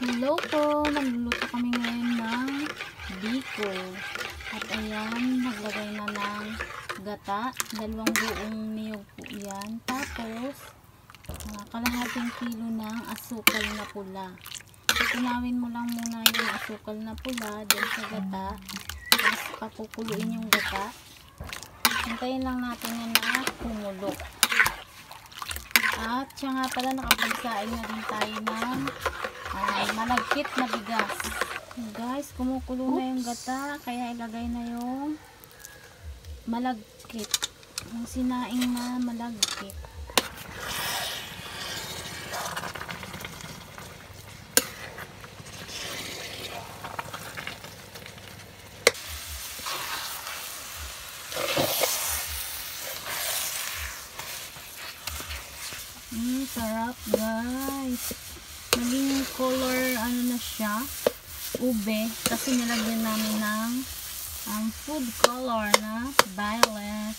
Hello po, magluluto kami ngayon ng biko. At ayan, naglagay na ng gata, 2 buong niyog po yan. Tapos, kalahating kilo ng asukal na pula. Tunawin mo lang muna yung asukal na pula dyan sa gata. Tapos papukuluin yung gata. Hintayin lang natin yan na kumulo. At siya nga pala, nakapagsain na din tayo ng malagkit na bigas. Guys, kumukulo na yung gata, kaya ilagay na yung malagkit. Yung sinaing na malagkit. Sarap guys. Naging color ano na siya, ube, kasi nilagyan namin ng food color na violet.